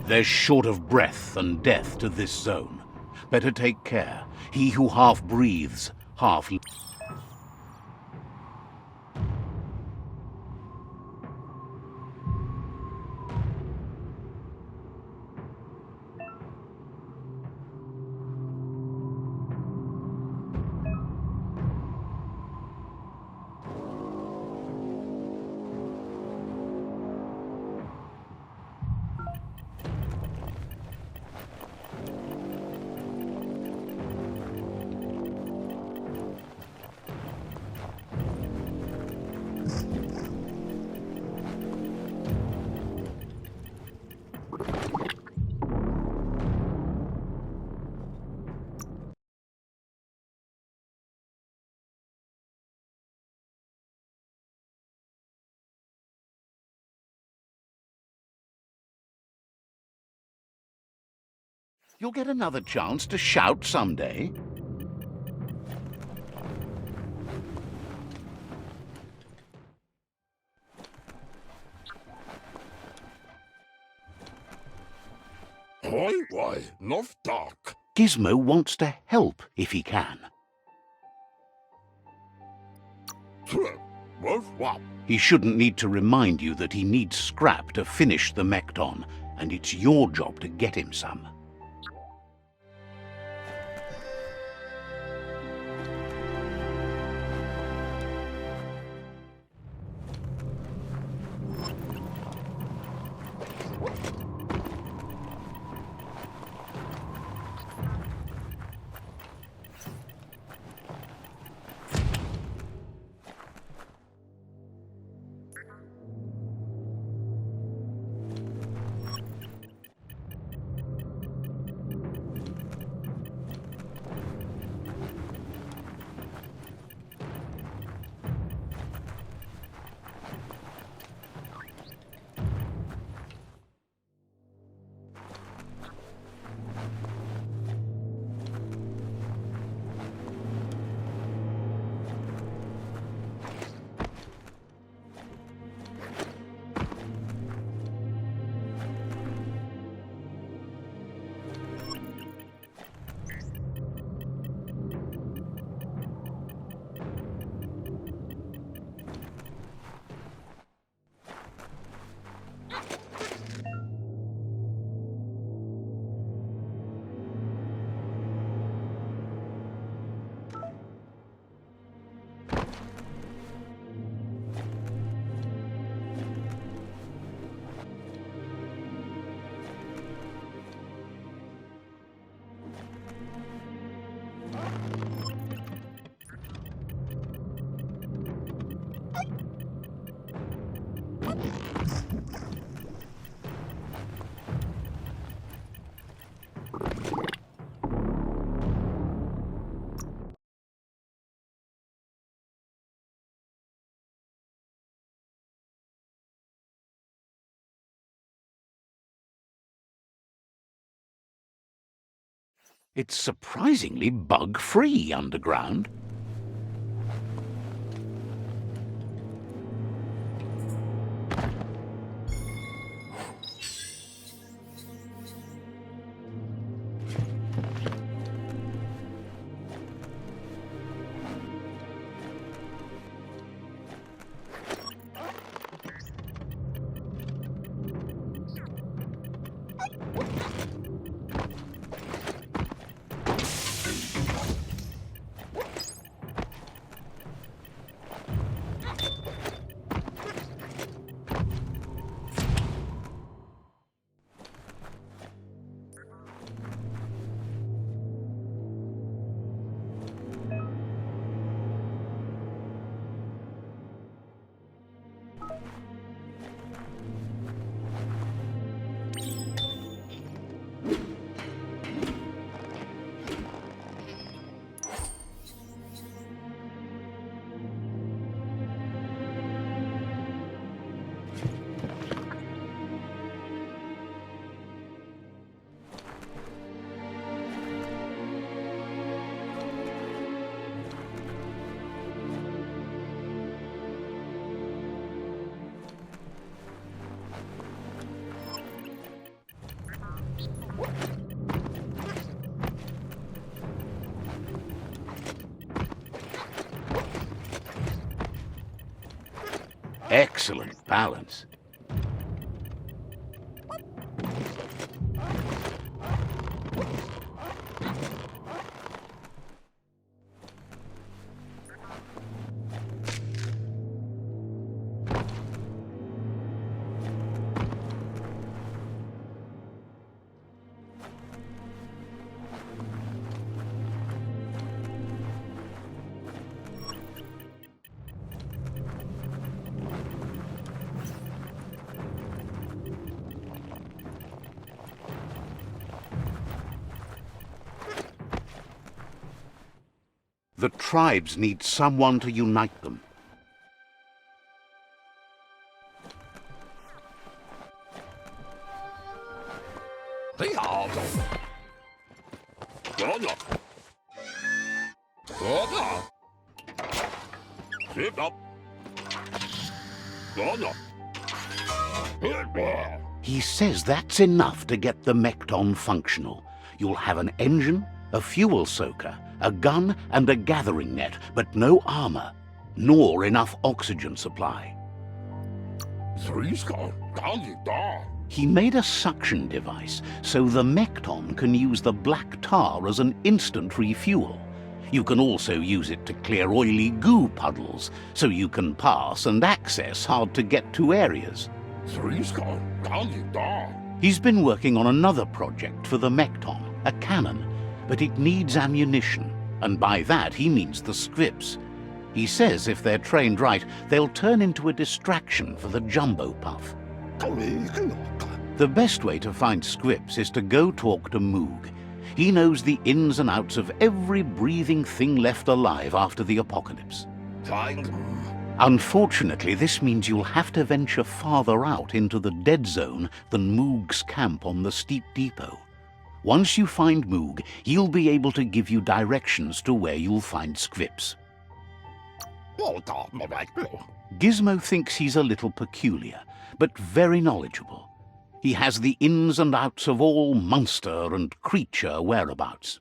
They're short of breath and death to this zone. Better take care. He who half breathes, half... You'll get another chance to shout someday. Why, not dark. Gizmo wants to help if he can. He shouldn't need to remind you that he needs scrap to finish the Mekton, and it's your job to get him some. It's surprisingly bug-free underground. Excellent balance. The tribes need someone to unite them. He says that's enough to get the Mekton functional. You'll have an engine, a fuel soaker, a gun and a gathering net, but no armor, nor enough oxygen supply. He made a suction device so the Mekton can use the black tar as an instant refuel. You can also use it to clear oily goo puddles, so you can pass and access hard-to-get-to areas. He's been working on another project for the Mekton, a cannon, but it needs ammunition, and by that he means the scripts. He says if they're trained right, they'll turn into a distraction for the jumbo puff. The best way to find scripts is to go talk to Moog. He knows the ins and outs of every breathing thing left alive after the apocalypse. Unfortunately, this means you'll have to venture farther out into the dead zone than Moog's camp on the steep depot. Once you find Moog, he'll be able to give you directions to where you'll find scripts. Gizmo thinks he's a little peculiar, but very knowledgeable. He has the ins and outs of all monster and creature whereabouts.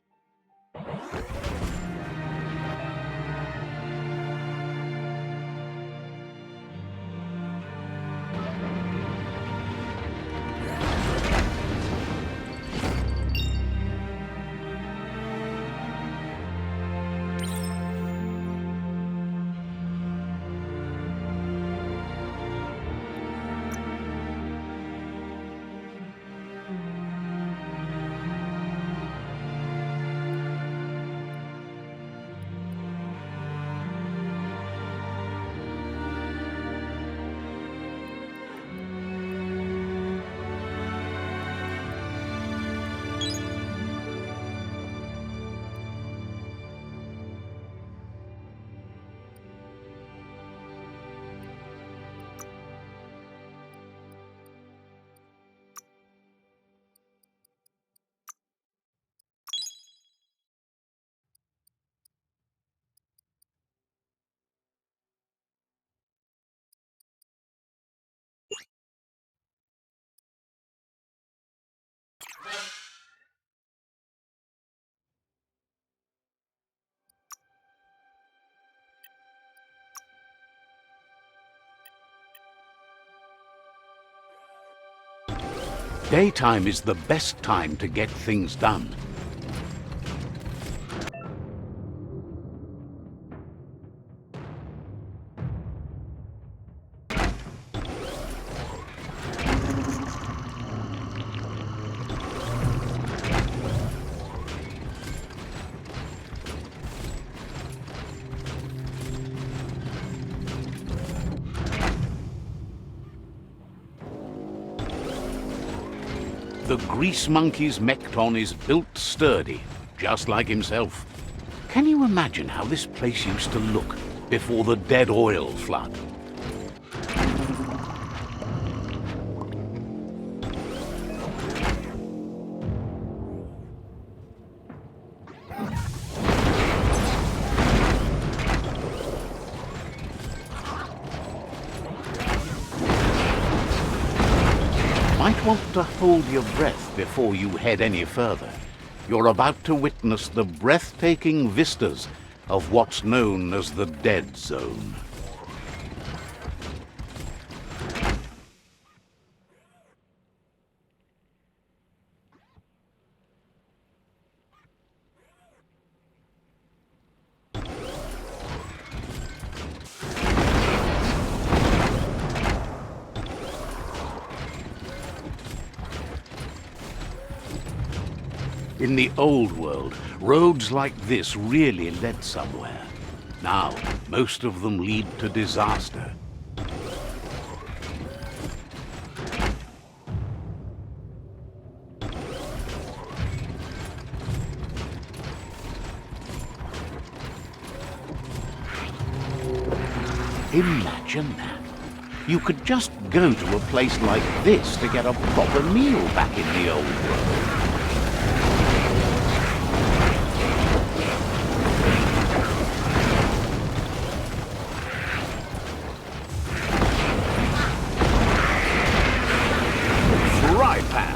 Daytime is the best time to get things done. The Grease Monkey's Mekton is built sturdy, just like himself. Can you imagine how this place used to look before the dead oil flood? Might want to hold your breath before you head any further. You're about to witness the breathtaking vistas of what's known as the Dead Zone. In the old world, roads like this really led somewhere. Now, most of them lead to disaster. Imagine that. You could just go to a place like this to get a proper meal back in the old world. Fry pan.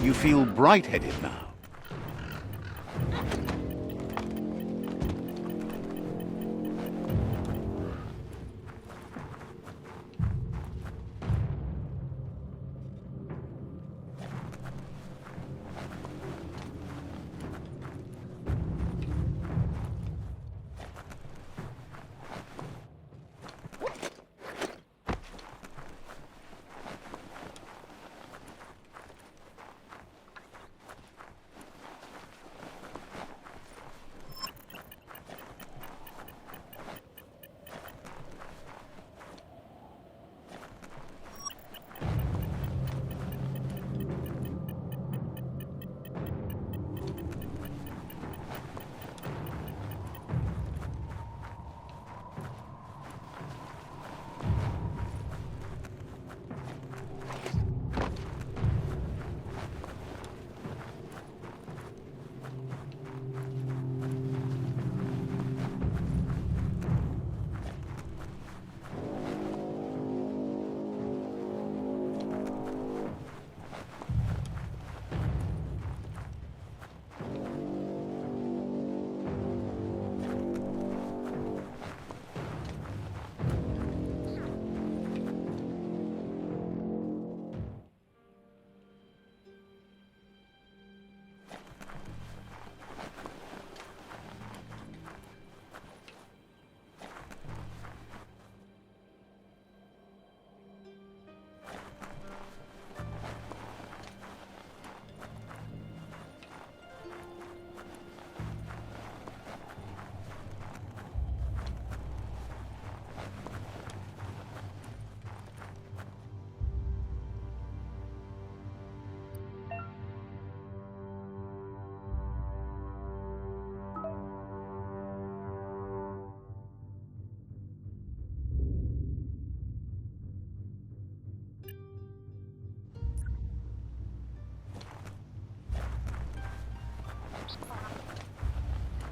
You feel bright-headed now.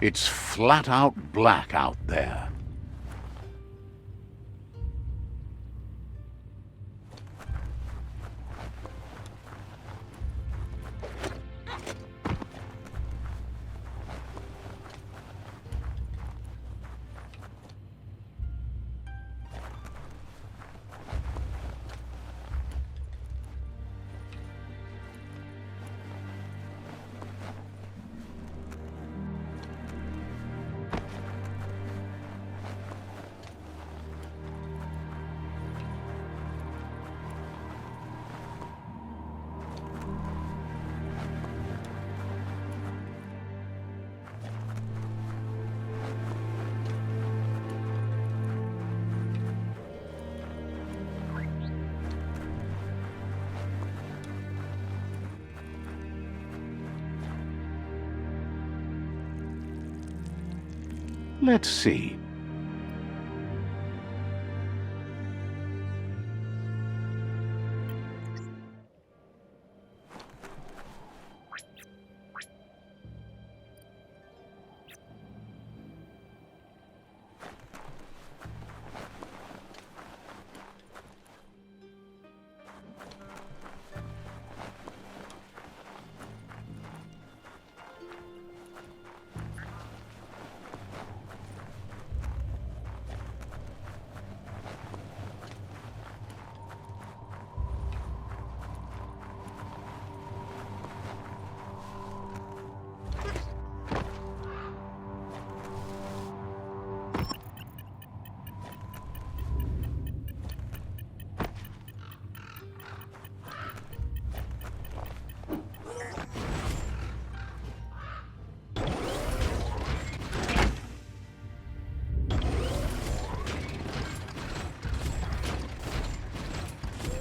It's flat out black out there. Let's see.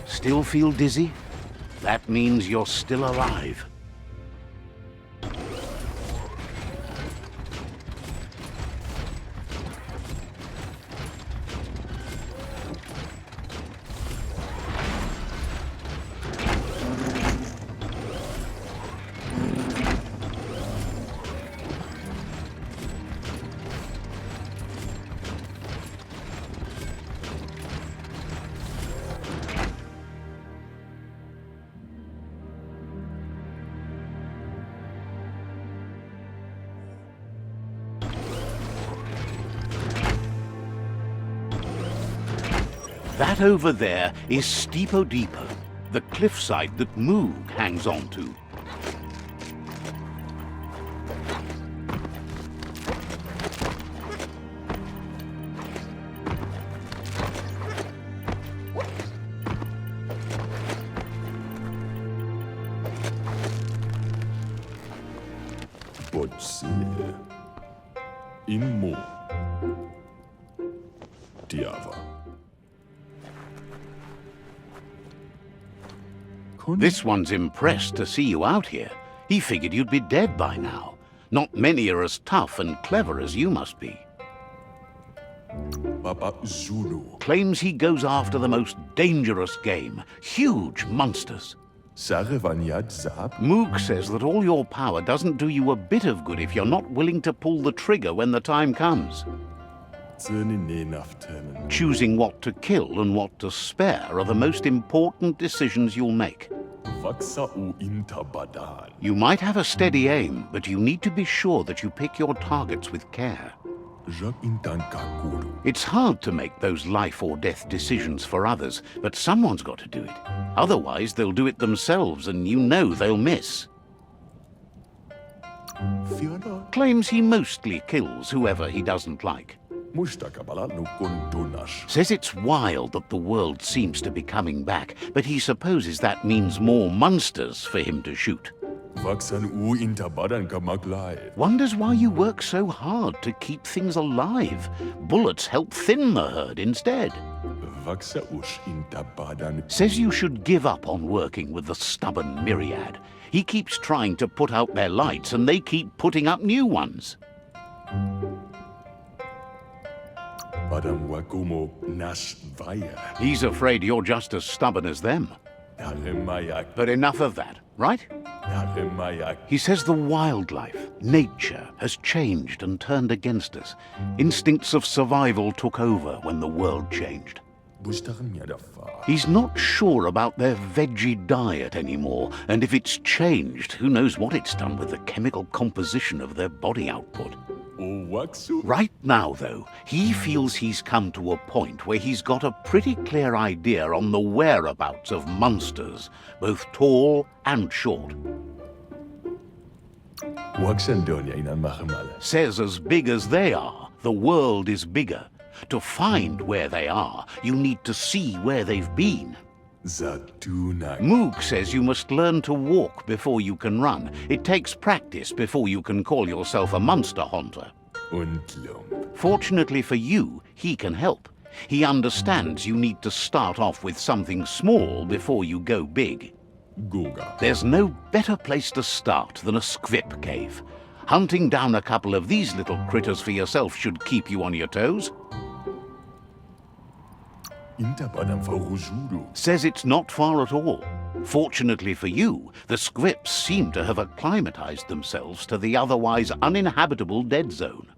Still feel dizzy? That means you're still alive. That over there is Steepo-Deepo, the cliffside that Moog hangs on to. Bocile. Inmo. Diava. This one's impressed to see you out here. He figured you'd be dead by now. Not many are as tough and clever as you must be. Papa Zulu. Claims he goes after the most dangerous game, huge monsters. Sarevanyad Zab. Moog says that all your power doesn't do you a bit of good if you're not willing to pull the trigger when the time comes. Choosing what to kill and what to spare are the most important decisions you'll make. You might have a steady aim, but you need to be sure that you pick your targets with care. It's hard to make those life or death decisions for others, but someone's got to do it. Otherwise, they'll do it themselves, and you know they'll miss. Claims he mostly kills whoever he doesn't like. Says it's wild that the world seems to be coming back, but he supposes that means more monsters for him to shoot. Wonders why you work so hard to keep things alive. Bullets help thin the herd instead. Says you should give up on working with the stubborn myriad. He keeps trying to put out their lights and they keep putting up new ones. He's afraid you're just as stubborn as them. But enough of that, right? He says the wildlife, Nature has changed and turned against us. Instincts of survival took over when the world changed. He's not sure about their veggie diet anymore, and if it's changed, who knows what it's done with the chemical composition of their body output. Right now, though, he feels he's come to a point where he's got a pretty clear idea on the whereabouts of monsters, both tall and short. Says as big as they are, the world is bigger. To find where they are, you need to see where they've been. Moog says you must learn to walk before you can run. It takes practice before you can call yourself a monster hunter. Fortunately for you, he can help. He understands you need to start off with something small before you go big. There's no better place to start than a scrip cave. Hunting down a couple of these little critters for yourself should keep you on your toes. Says it's not far at all. Fortunately for you, the scrips seem to have acclimatized themselves to the otherwise uninhabitable dead zone.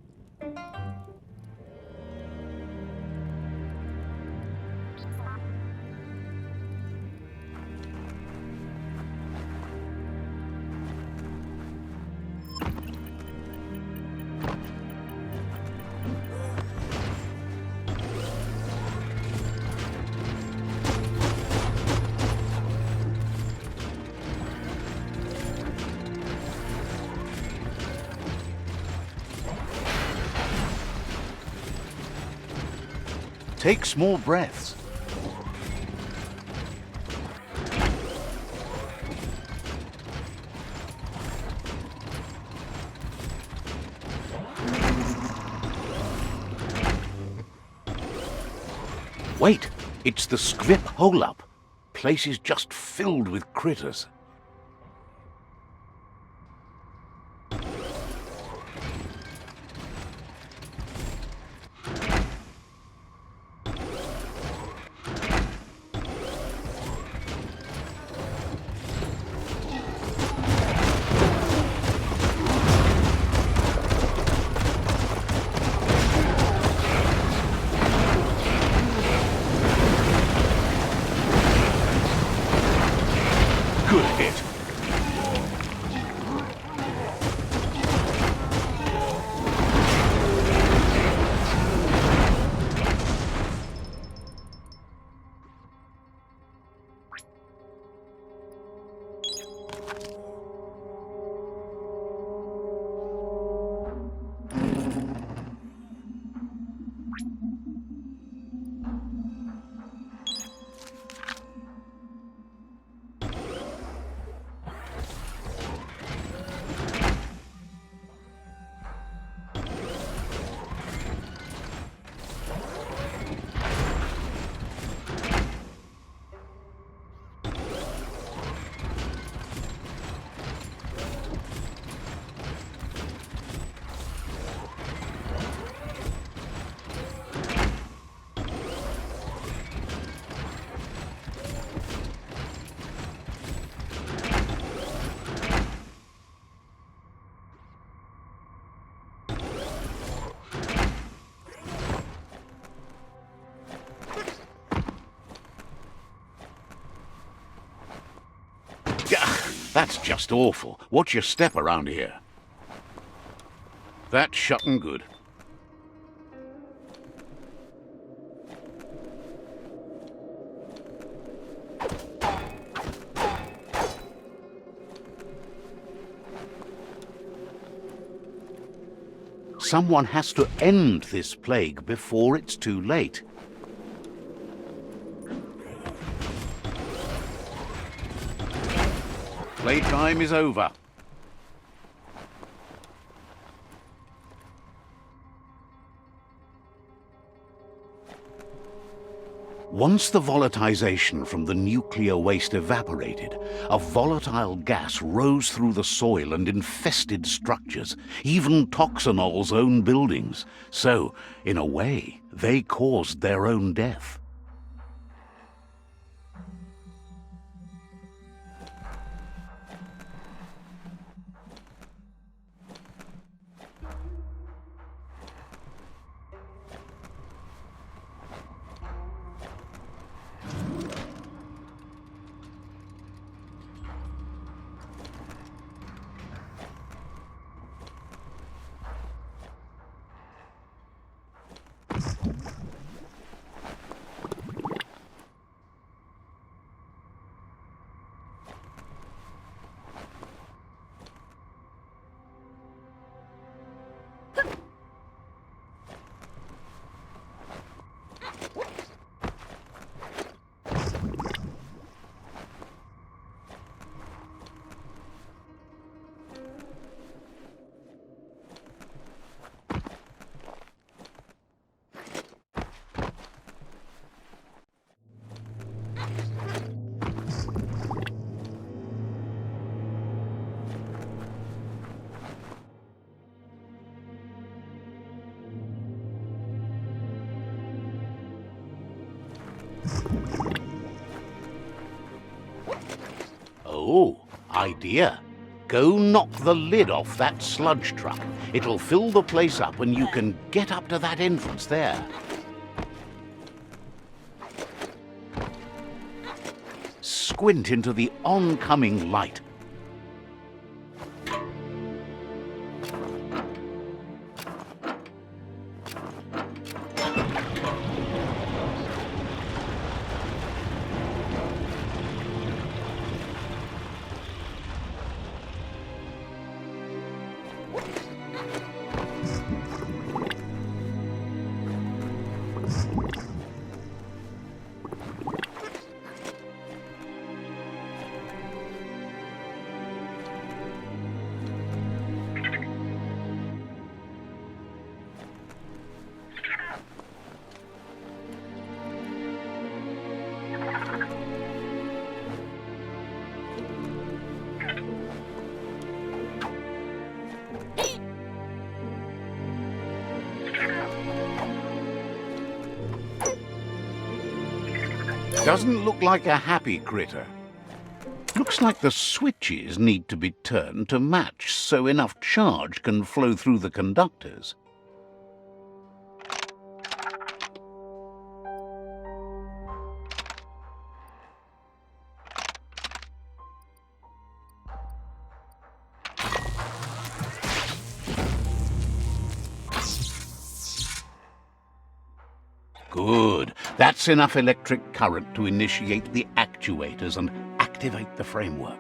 Take small breaths. Wait, it's the scrip hole-up. Place is just filled with critters. Good hit. That's just awful. Watch your step around here. That's shutting good. Someone has to end this plague before it's too late. Playtime is over. Once the volatilization from the nuclear waste evaporated, a volatile gas rose through the soil and infested structures, even Toxanol's own buildings. So, in a way, they caused their own death. Oh, idea. Go knock the lid off that sludge truck. It'll fill the place up and you can get up to that entrance there. Squint into the oncoming light. Doesn't look like a happy critter. Looks like the switches need to be turned to match so enough charge can flow through the conductors. Good. That's enough electric current to initiate the actuators and activate the framework.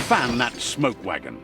Fan that smoke wagon.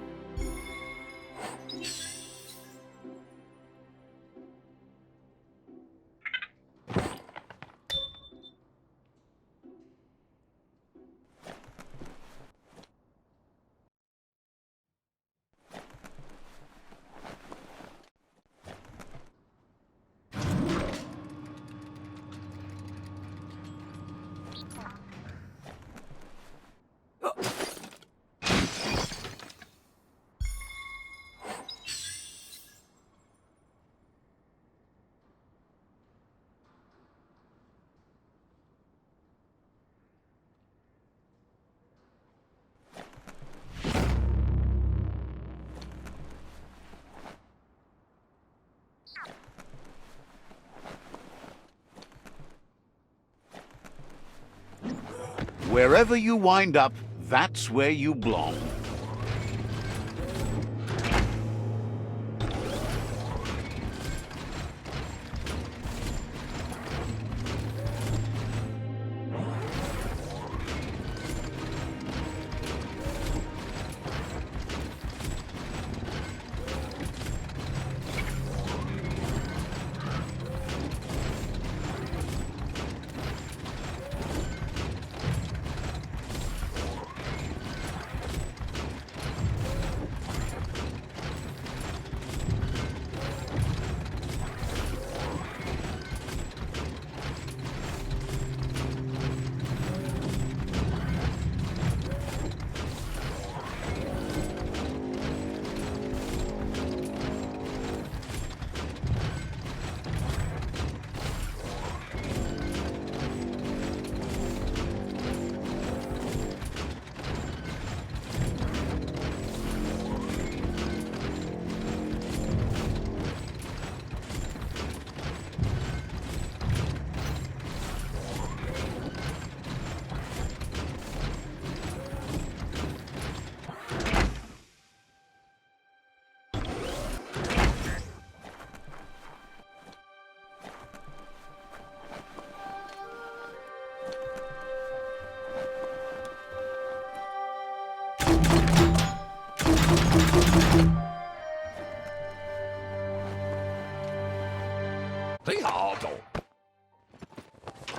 Wherever you wind up, that's where you belong.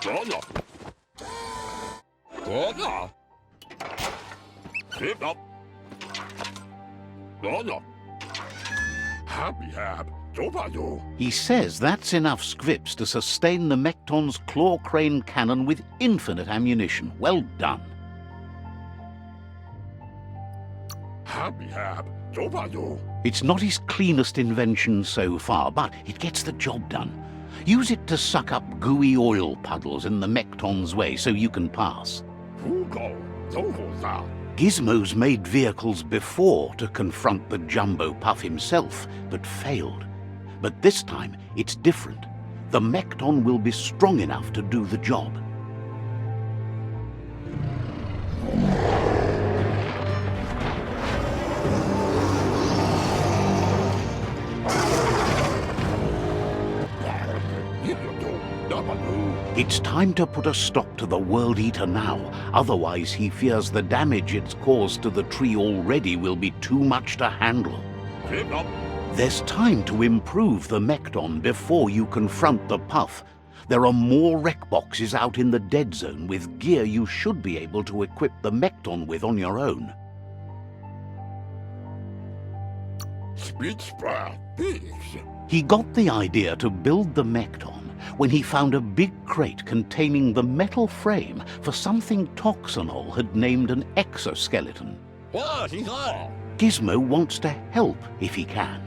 Gonna. Gonna. Sit up. Gonna. Happy hab. Jobado. He says that's enough scripts to sustain the Mekton's claw crane cannon with infinite ammunition. Well done. Happy hab. Jobado. It's not his cleanest invention so far, but it gets the job done. Use it to suck up gooey oil puddles in the Mekton's way so you can pass. Hugo. Zohoza. Gizmo's made vehicles before to confront the Jumbo Puff himself, but failed. But this time, it's different. The Mekton will be strong enough to do the job. It's time to put a stop to the World Eater now, otherwise he fears the damage it's caused to the tree already will be too much to handle. There's time to improve the Mekton before you confront the Puff. There are more wreck boxes out in the dead zone with gear you should be able to equip the Mekton with on your own. Speech pigs. He got the idea to build the Mekton when he found a big crate containing the metal frame for something Toxanol had named an exoskeleton. What is all? Gizmo wants to help if he can.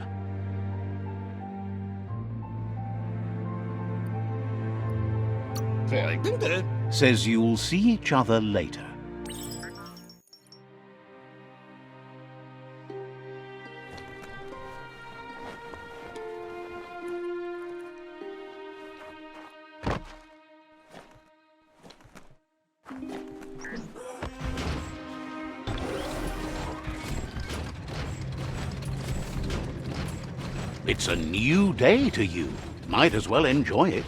Says you'll see each other later. It's a new day to you. Might as well enjoy it.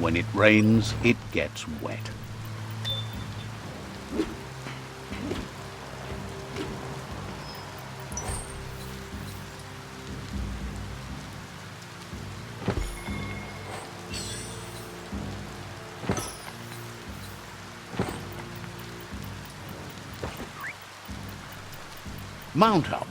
When it rains, it gets wet. Mount up.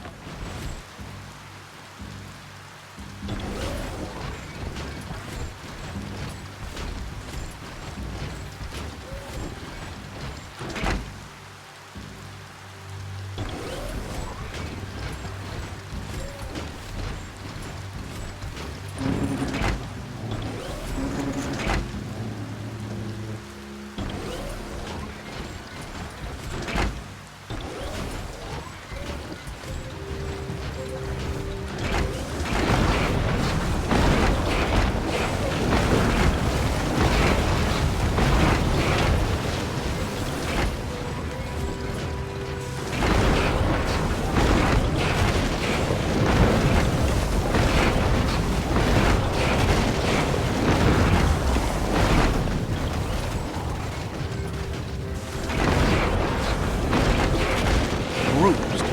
Bruised.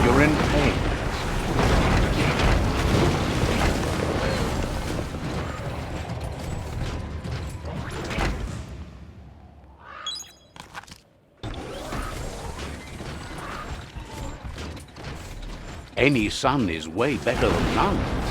You're in pain. Any sun is way better than none.